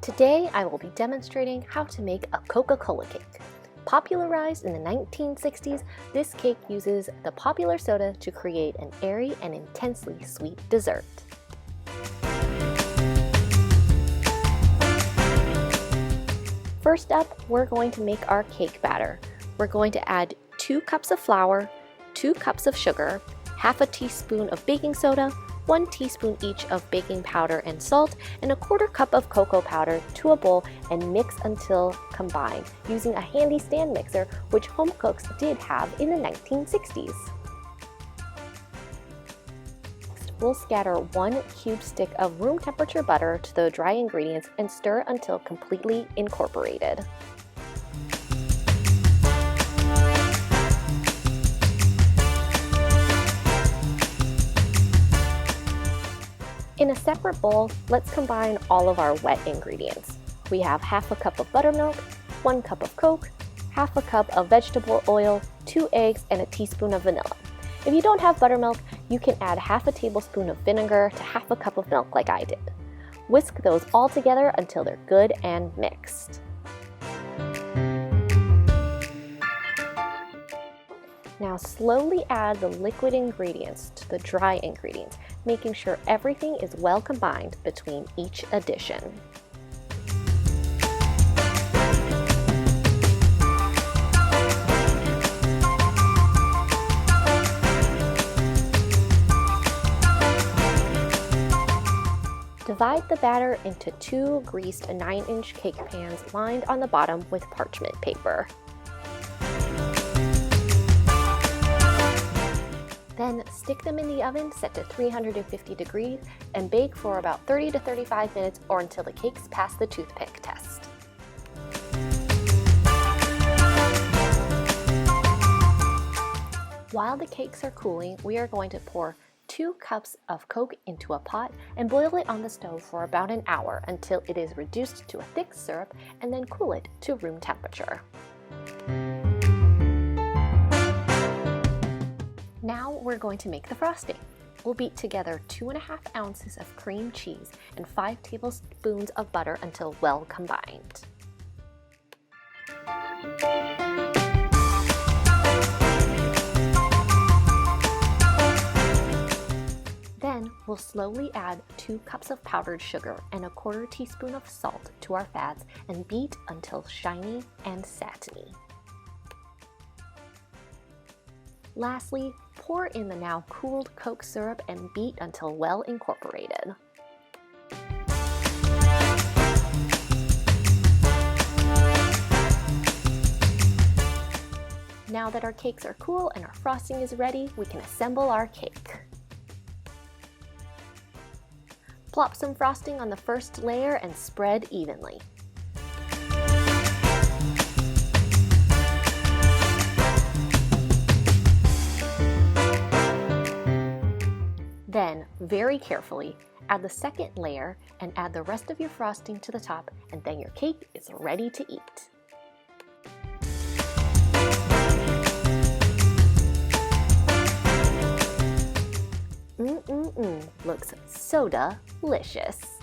Today I will be demonstrating how to make a Coca-Cola cake. Popularized in the 1960s, this cake uses the popular soda to create an airy and intensely sweet dessert. First up, we're going to make our cake batter. We're going to add 2 cups of flour, 2 cups of sugar, half a teaspoon of baking soda, 1 teaspoon each of baking powder and salt, and a 1/4 cup of cocoa powder to a bowl and mix until combined using a handy stand mixer, which home cooks did have in the 1960s. Next, we'll scatter 1 cube stick of room temperature butter to the dry ingredients and stir until completely incorporated. In a separate bowl, let's combine all of our wet ingredients. We have half a cup of buttermilk, 1 cup of Coke, half a cup of vegetable oil, 2 eggs, and a teaspoon of vanilla. If you don't have buttermilk, you can add half a tablespoon of vinegar to half a cup of milk like I did. Whisk those all together until they're good and mixed. Now slowly add the liquid ingredients to the dry ingredients, making sure everything is well combined between each addition. Divide the batter into 2 greased 9-inch cake pans lined on the bottom with parchment paper. Then stick them in the oven set to 350 degrees and bake for about 30 to 35 minutes or until the cakes pass the toothpick test. While the cakes are cooling, we are going to pour 2 cups of Coke into a pot and boil it on the stove for about an hour until it is reduced to a thick syrup, and then cool it to room temperature. Now we're going to make the frosting. We'll beat together 2.5 ounces of cream cheese and 5 tablespoons of butter until well combined. Then we'll slowly add 2 cups of powdered sugar and a 1/4 teaspoon of salt to our fats and beat until shiny and satiny. Lastly, pour in the now cooled Coke syrup and beat until well incorporated. Now that our cakes are cool and our frosting is ready, we can assemble our cake. Plop some frosting on the first layer and spread evenly. Then, very carefully, add the second layer and add the rest of your frosting to the top, and then your cake is ready to eat. Looks so delicious.